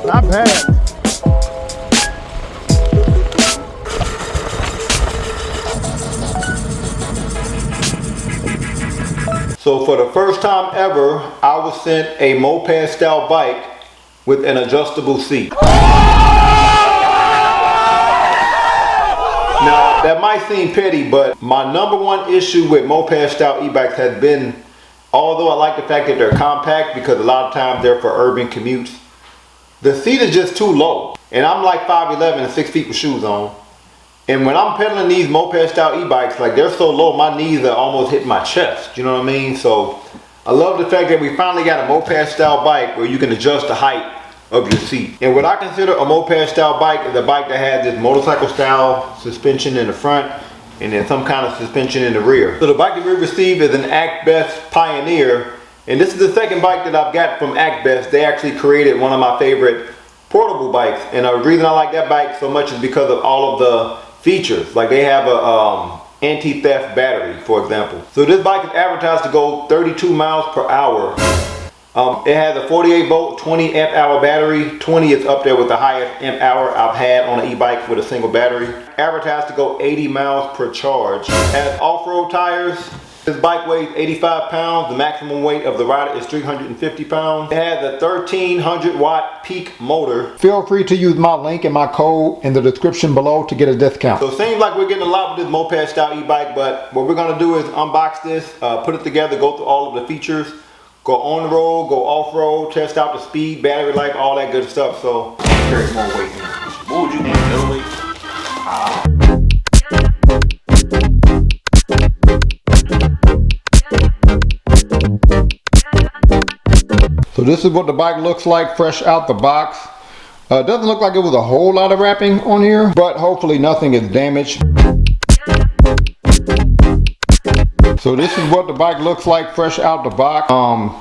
Not bad. So for the first time ever, I was sent a moped style bike with an adjustable seat. Now that might seem petty, but my number one issue with moped style e-bikes has been, although I like the fact that they're compact because a lot of times they're for urban commutes, the seat is just too low. And I'm like 5'11" and 6 feet with shoes on. And when I'm pedaling these moped style e-bikes, like they're so low, my knees are almost hitting my chest. You know what I mean? So I love the fact that we finally got a moped style bike where you can adjust the height of your seat. And what I consider a moped style bike is a bike that has this motorcycle style suspension in the front and then some kind of suspension in the rear. So the bike that we received is an ActBest Pioneer. And this is the second bike that I've got from ActBest. They actually created one of my favorite portable bikes. And the reason I like that bike so much is because of all of the features. Like they have a anti-theft battery, for example. So this bike is advertised to go 32 miles per hour. It has a 48 volt, 20 amp hour battery. 20 is up there with the highest amp hour I've had on an e-bike with a single battery. Advertised to go 80 miles per charge. Has off-road tires. This bike weighs 85 pounds. The maximum weight of the rider is 350 pounds. It has a 1300 watt peak motor. Feel free to use my link and my code in the description below to get a discount. So it seems like we're getting a lot with this moped style e-bike, but what we're gonna do is unbox this, put it together, go through all of the features, go on the road, go off-road, test out the speed, battery life, all that good stuff. So carry more weight. What would you think, middleweight? So this is what the bike looks like fresh out the box. Doesn't look like it was a whole lot of wrapping on here, but hopefully nothing is damaged. So this is what the bike looks like fresh out the box.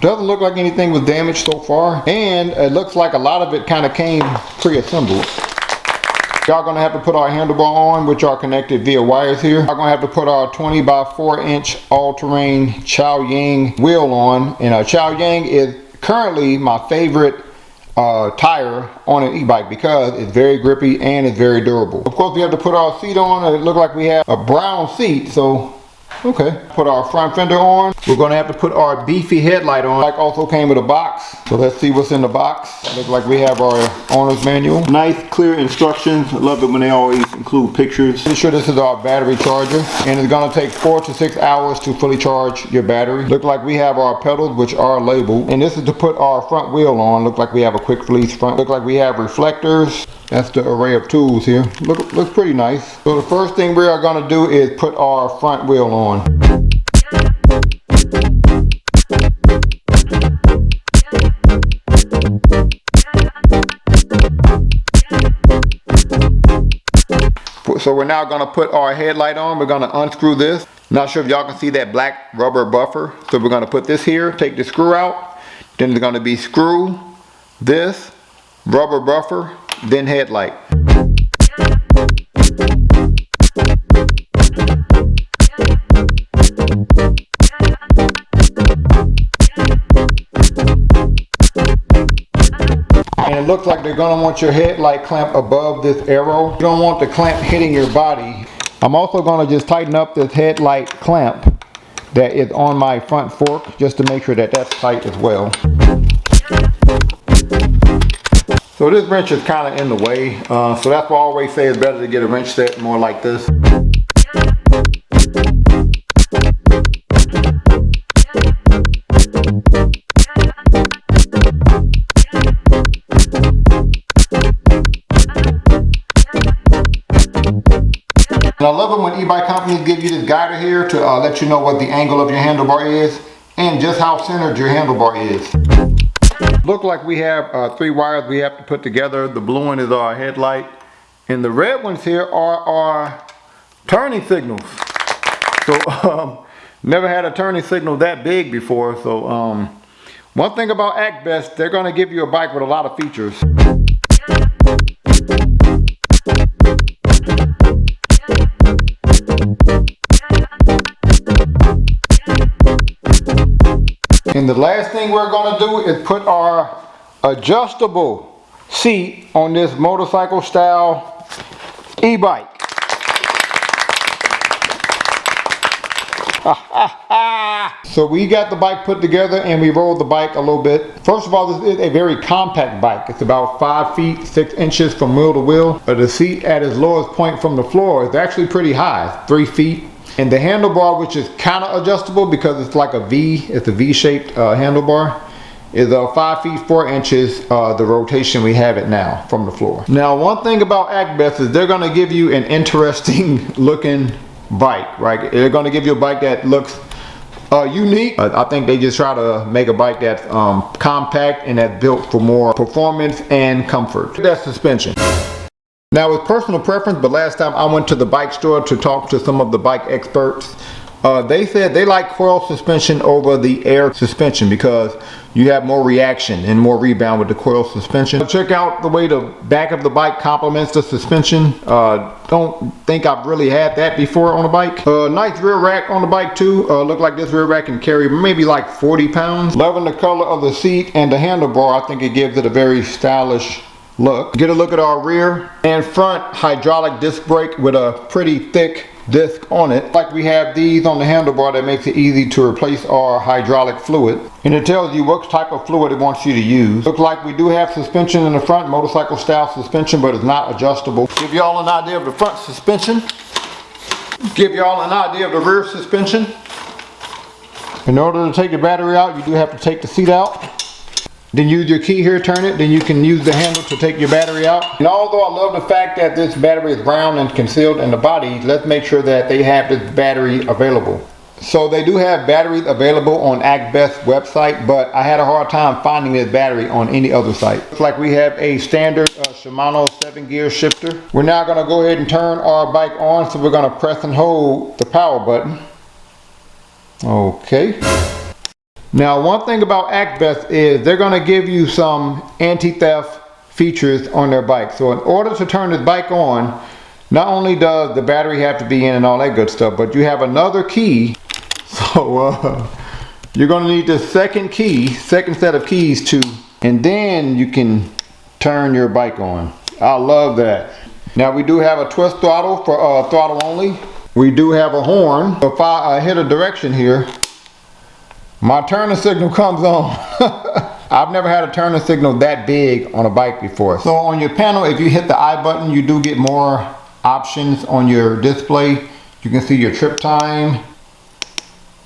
Doesn't look like anything was damaged so far, and it looks like a lot of it kind of came pre-assembled. Y'all gonna have to put our handlebar on, which are connected via wires here. Y'all gonna have to put our 20 by 4 inch all-terrain Chow Yang wheel on, and Chow Yang is currently my favorite tire on an e-bike because it's very grippy and it's very durable. Of course, we have to put our seat on. It looks like we have a brown seat, so okay. Put our front fender on. We're going to have to put our beefy headlight on. Bike also came with a box, so let's see what's in the box. Looks like we have our owner's manual. Nice clear instructions. I love it when they always include pictures. Pretty sure this is our battery charger, and it's going to take 4 to 6 hours to fully charge your battery. Look like we have our pedals, which are labeled, and this is to put our front wheel on. Look like we have a quick release front. Look like we have reflectors. That's the array of tools here. Looks pretty nice. So the first thing we are going to do is put our front wheel on. So we're now going to put our headlight on. We're going to unscrew this. Not sure if y'all can see that black rubber buffer. So we're going to put this here, take the screw out. Then there's going to be screw, this, rubber buffer, then headlight. And it looks like they're going to want your headlight clamp above this arrow. You don't want the clamp hitting your body. I'm also going to just tighten up this headlight clamp that is on my front fork just to make sure that that's tight as well. So this wrench is kind of in the way, so that's why I always say it's better to get a wrench set more like this. And I love it when e-bike companies give you this guider here to let you know what the angle of your handlebar is and just how centered your handlebar is. Look like we have 3 wires we have to put together. The blue one is our headlight, and the red ones here are our turning signals. So never had a turning signal that big before. So one thing about ActBest, they're going to give you a bike with a lot of features. And the last thing we're going to do is put our adjustable seat on this motorcycle style e-bike. So we got the bike put together and we rolled the bike a little bit. First of all, this is a very compact bike. It's about 5 feet 6 inches from wheel to wheel. The seat at its lowest point from the floor is actually pretty high, 3 feet. And the handlebar, which is kind of adjustable because it's like a V, it's a V-shaped handlebar, is 5 feet 4 inches, the rotation we have it now from the floor. Now, one thing about ActBest is they're going to give you an interesting looking bike, right? They're going to give you a bike that looks unique. I think they just try to make a bike that's compact and that's built for more performance and comfort. That's suspension. Now, it's personal preference, but last time I went to the bike store to talk to some of the bike experts, they said they like coil suspension over the air suspension because you have more reaction and more rebound with the coil suspension. Check out the way the back of the bike complements the suspension. Don't think I've really had that before on a bike. Nice rear rack on the bike too. Look like this rear rack can carry maybe like 40 pounds. Loving the color of the seat and the handlebar. I think it gives it a very stylish look. Get a look at our rear and front hydraulic disc brake with a pretty thick disc on it. Like we have these on the handlebar that makes it easy to replace our hydraulic fluid. And it tells you what type of fluid it wants you to use. Looks like we do have suspension in the front, motorcycle style suspension, but it's not adjustable. Give y'all an idea of the front suspension. Give y'all an idea of the rear suspension. In order to take the battery out, you do have to take the seat out. Then use your key here, turn it, then you can use the handle to take your battery out. And although I love the fact that this battery is round and concealed in the body, let's make sure that they have this battery available. So they do have batteries available on ActBest website, but I had a hard time finding this battery on any other site. Looks like we have a standard Shimano 7-gear shifter. We're now going to go ahead and turn our bike on, so we're going to press and hold the power button. Okay. Now, one thing about ActBest is they're going to give you some anti-theft features on their bike. So in order to turn this bike on, not only does the battery have to be in and all that good stuff, but you have another key. So you're going to need the second set of keys too, and then you can turn your bike on. I love that. Now we do have a twist throttle for throttle only. We do have a horn. If I hit a direction here, my turning signal comes on. I've never had a turning signal that big on a bike before. So on your panel, if you hit the I button, you do get more options on your display. You can see your trip time,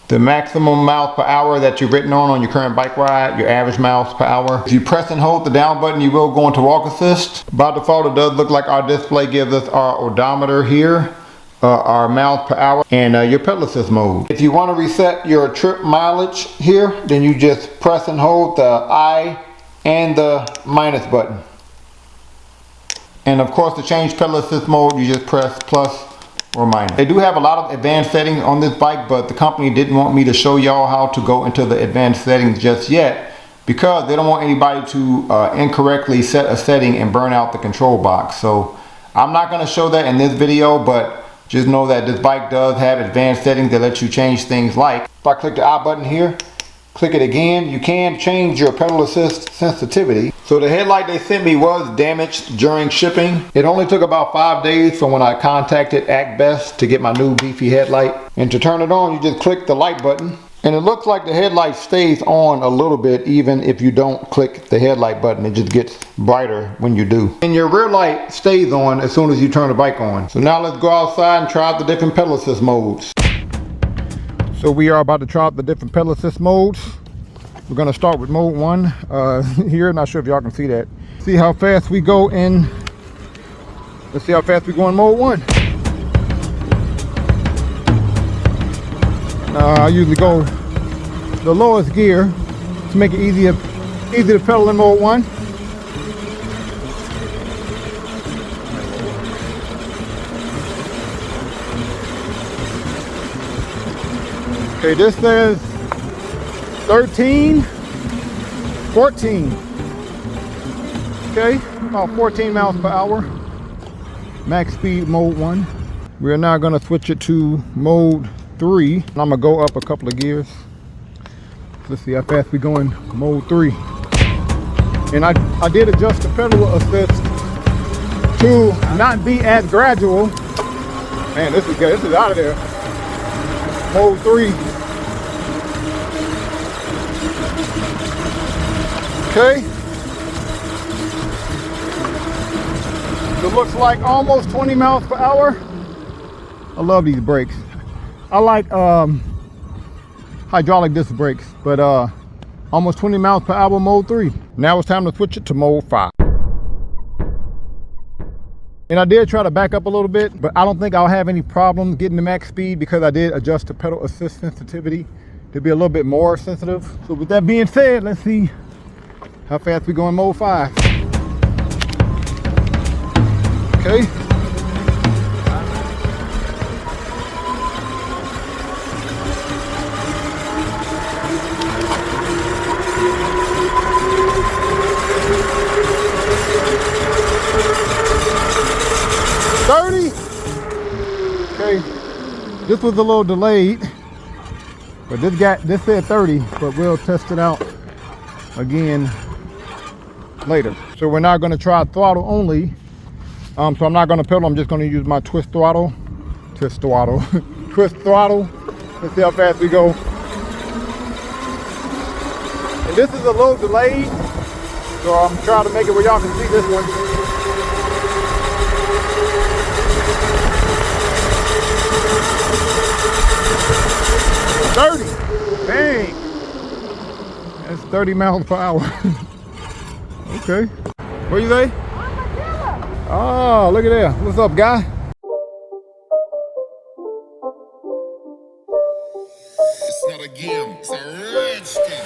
the maximum miles per hour that you've ridden on your current bike ride, your average miles per hour. If you press and hold the down button, you will go into walk assist. By default, it does look like our display gives us our odometer here, our miles per hour, and your pedal assist mode. If you want to reset your trip mileage here, then you just press and hold the I and the minus button. And of course, to change pedal assist mode, you just press plus or minus. They do have a lot of advanced settings on this bike, but the company didn't want me to show y'all how to go into the advanced settings just yet, because they don't want anybody to incorrectly set a setting and burn out the control box. So I'm not going to show that in this video, but just know that this bike does have advanced settings that let you change things like, if I click the I button here, click it again, you can change your pedal assist sensitivity. So the headlight they sent me was damaged during shipping. It only took about 5 days from when I contacted ActBest to get my new beefy headlight. And to turn it on, you just click the light button. And it looks like the headlight stays on a little bit even if you don't click the headlight button. It just gets brighter when you do. And your rear light stays on as soon as you turn the bike on. So now let's go outside and try out the different pedal assist modes. So we are about to try out the different pedal assist modes. We're going to start with mode 1 here. Not sure if y'all can see that. See how fast we go in. Let's see how fast we go in mode 1. I usually go the lowest gear to make it easier Easy to pedal in mode 1. Okay, this says 13, 14. Okay, about 14 miles per hour. Max speed mode 1. We are now going to switch it to mode 3. I'm going to go up a couple of gears. Let's see how fast we go in mode 3. And I did adjust the pedal assist to not be as gradual. Man, this is good. This is out of there. Mode 3. Okay. It looks like almost 20 miles per hour. I love these brakes. I like hydraulic disc brakes, but almost 20 miles per hour mode 3. Now it's time to switch it to mode 5. And I did try to back up a little bit, but I don't think I'll have any problems getting the max speed because I did adjust the pedal assist sensitivity to be a little bit more sensitive. So with that being said, let's see how fast we go in mode 5. Okay. Okay, this was a little delayed, but this said 30, but we'll test it out again later. So we're now going to try throttle only. So I'm not going to pedal, I'm just going to use my twist throttle. Twist throttle. Let's see how fast we go. And this is a little delayed, so I'm trying to make it where y'all can see this one. Dang. That's 30 miles per hour. Okay. What you say? Oh, look at that. What's up, guy? It's not a game, it's a rich thing.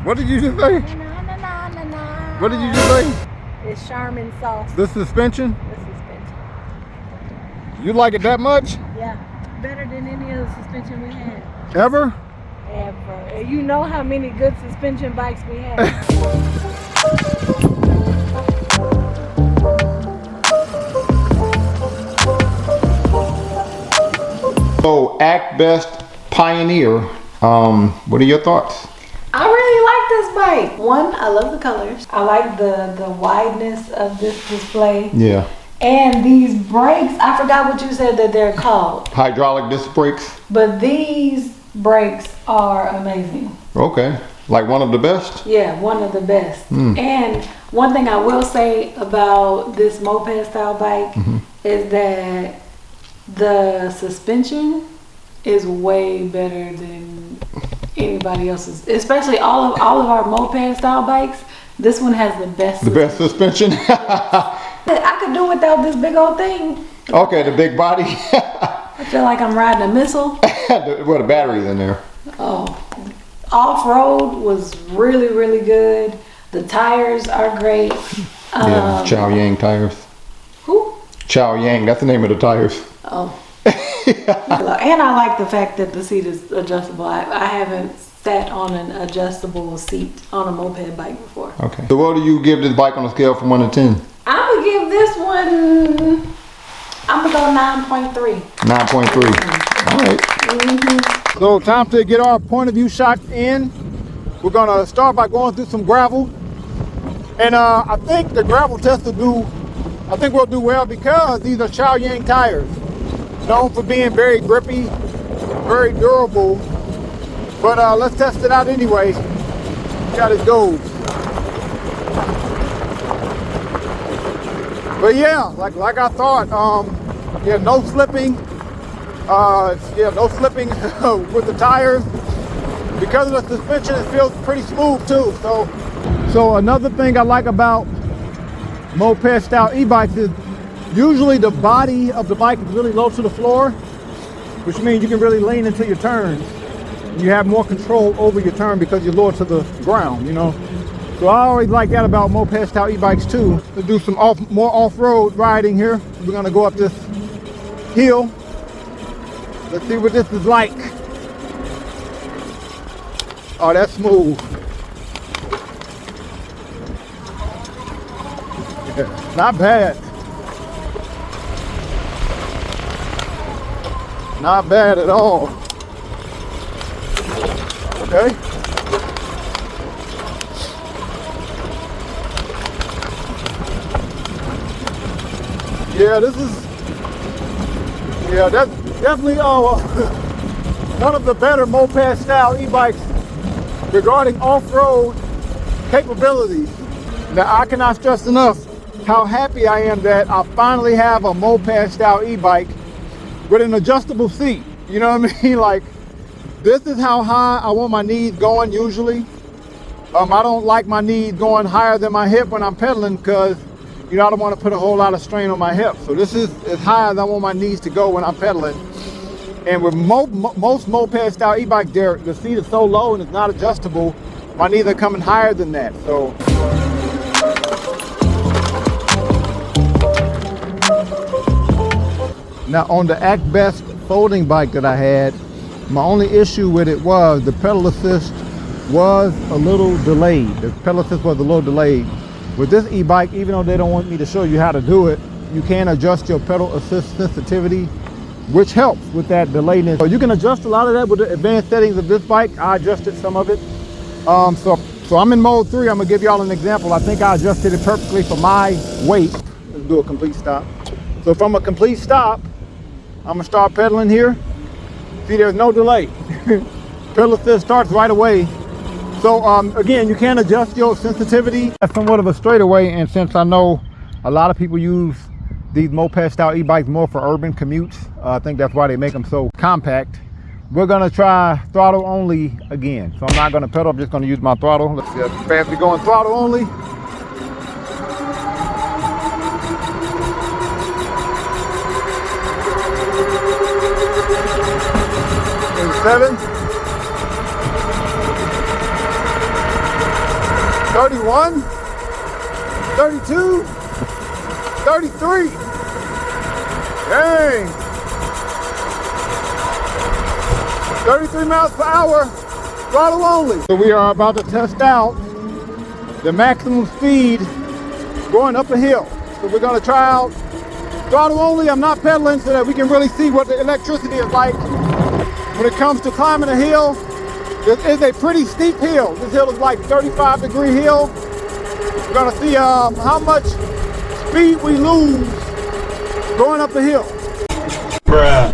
What did you just say? What did you just say? It's Charmin sauce. The suspension? The suspension. You like it that much? Yeah. Better than any other suspension we had. Ever? Ever. And you know how many good suspension bikes we had. So ActBest Pioneer, what are your thoughts? I really like this bike. One, I love the colors. I like the wideness of this display. Yeah. And these brakes, I forgot what you said that they're called. Hydraulic disc brakes. But these brakes are amazing. Okay. Like one of the best? Yeah, one of the best. And one thing I will say about this moped style bike is that the suspension is way better than anybody else's, especially all of our moped style bikes. This one has the best. The best suspension. I could do without this big old thing. Okay, the big body. I feel like I'm riding a missile. Well, the battery's in there. Oh, off-road was really, really good. The tires are great. Yeah, Chow Yang tires. Who? Chow Yang, that's the name of the tires. Oh. And I like the fact that the seat is adjustable. I haven't sat on an adjustable seat on a moped bike before. Okay. So what do you give this bike on a scale from 1 to 10? I'm gonna give this one, I'm gonna go 9.3. 9.3. All right. So time to get our point of view shots in. We're gonna start by going through some gravel. And I think the gravel test we'll do well because these are Chow Yang tires. Known for being very grippy, very durable. But let's test it out anyway. See how this goes. But yeah, like I thought, yeah, no slipping. No slipping with the tires. Because of the suspension, it feels pretty smooth too. So another thing I like about moped style e-bikes is Usually the body of the bike is really low to the floor, which means you can really lean into your turns. You have more control over your turn because you're lower to the ground, you know. So I always like that about moped style e-bikes too. To do some more off-road riding here. We're gonna go up this hill. Let's see what this is like. Oh, that's smooth. Yeah, not bad. Not bad at all. Okay. Yeah, that's definitely one of the better moped style e-bikes regarding off-road capabilities. Now, I cannot stress enough how happy I am that I finally have a moped style e-bike with an adjustable seat. You know what I mean? Like, this is how high I want my knees going usually. I don't like my knees going higher than my hip when I'm pedaling because, you know, I don't want to put a whole lot of strain on my hip. So this is as high as I want my knees to go when I'm pedaling. And with most moped style e-bikes, the seat is so low and it's not adjustable. My knees are coming higher than that. So now on the ActBest folding bike that I had, my only issue with it was the pedal assist was a little delayed. The pedal assist was a little delayed. With this e-bike, even though they don't want me to show you how to do it, you can adjust your pedal assist sensitivity, which helps with that delayedness. So you can adjust a lot of that with the advanced settings of this bike. I adjusted some of it. So I'm in mode 3. I'm gonna give y'all an example. I think I adjusted it perfectly for my weight. Let's do a complete stop. So from a complete stop, I'm gonna start pedaling here. See, there's no delay. Pedal assist starts right away. So again, you can adjust your sensitivity. That's somewhat of a straightaway, and since I know a lot of people use these moped style e-bikes more for urban commutes, I think that's why they make them so compact. We're gonna try throttle only again. So I'm not gonna pedal, I'm just gonna use my throttle. Let's see how fast we going throttle only. Seven. 31, 32, 33. Dang. 33 miles per hour, throttle only. So we are about to test out the maximum speed going up a hill. So we're gonna try out throttle only. I'm not pedaling so that we can really see what the electricity is like when it comes to climbing a hill. This is a pretty steep hill. This hill is like 35-degree hill. We're gonna see how much speed we lose going up the hill. Bruh.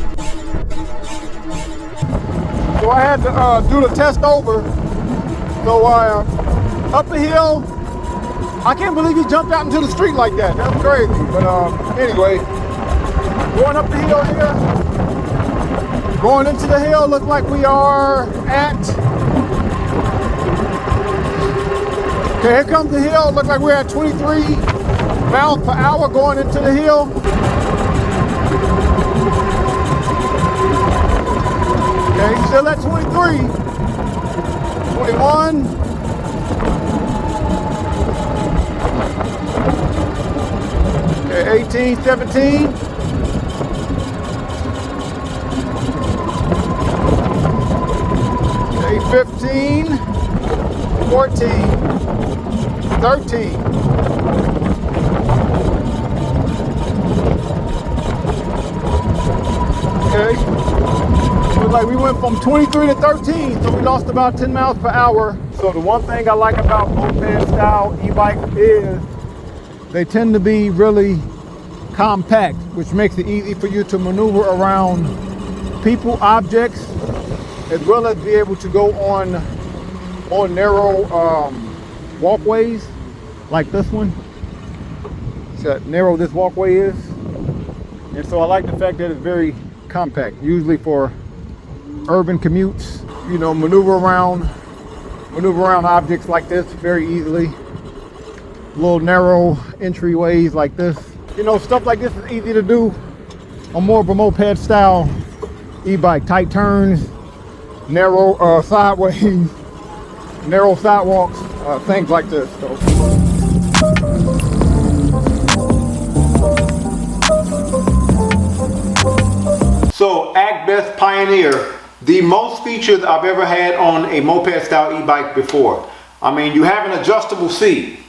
So I had to do the test over. So up the hill, I can't believe he jumped out into the street like that. That's crazy. But anyway, going up the hill here. Going into the hill, looks like we are at, okay, here comes the hill. Looks like we're at 23 miles per hour going into the hill. Okay, still at 23, 21. Okay, 18, 17. 15, 14, 13. Okay. Looks like we went from 23 to 13, so we lost about 10 miles per hour. So the one thing I like about moped style e-bikes is they tend to be really compact, which makes it easy for you to maneuver around people, objects, as well as be able to go on more narrow walkways like this one. See how narrow this walkway is. And so I like the fact that it's very compact, usually for urban commutes, you know, maneuver around objects like this very easily. Little narrow entryways like this. You know, stuff like this is easy to do on more of a moped style e-bike. Tight turns, narrow sideways, narrow sidewalks, things like this. So ActBest Pioneer, the most features I've ever had on a moped style e-bike before. I mean, you have an adjustable seat.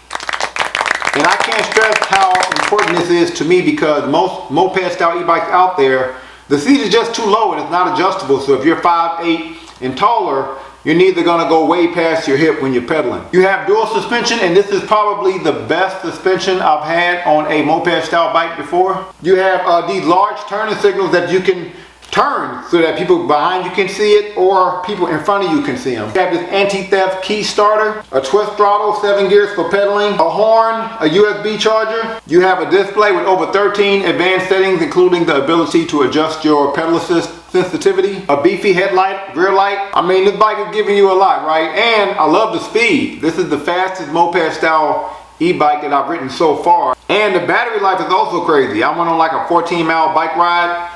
And I can't stress how important this is to me, because most moped style e-bikes out there, the seat is just too low and it's not adjustable. So if you're 5'8" and taller, you're neither gonna go way past your hip when you're pedaling. You have dual suspension, and this is probably the best suspension I've had on a moped style bike before. You have these large turning signals that you can turn so that people behind you can see it, or people in front of you can see them. You have this anti-theft key starter, a twist throttle, 7 gears for pedaling, a horn, a USB charger. You have a display with over 13 advanced settings, including the ability to adjust your pedal assist sensitivity, a beefy headlight, rear light. I mean, this bike is giving you a lot, right? And I love the speed. This is the fastest moped style e-bike that I've ridden so far. And the battery life is also crazy. I went on like a 14-mile bike ride,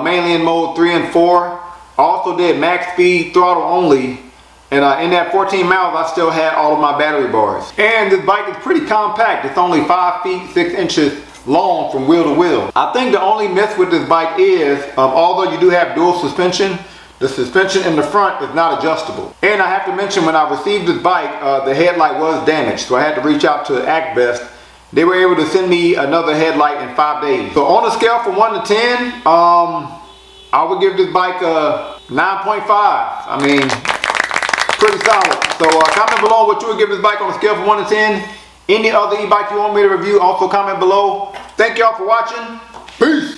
mainly in mode 3 and 4. I also did max speed throttle only, and in that 14 miles I still had all of my battery bars. And this bike is pretty compact. It's only 5 feet 6 inches long from wheel to wheel. I think the only miss with this bike is, although you do have dual suspension, the suspension in the front is not adjustable. And I have to mention, when I received this bike, the headlight was damaged, so I had to reach out to ActBest. They were able to send me another headlight in 5 days. So on a scale from 1 to 10, I would give this bike a 9.5. I mean, pretty solid. So comment below what you would give this bike on a scale from 1 to 10. Any other e-bike you want me to review, also comment below. Thank y'all for watching. Peace.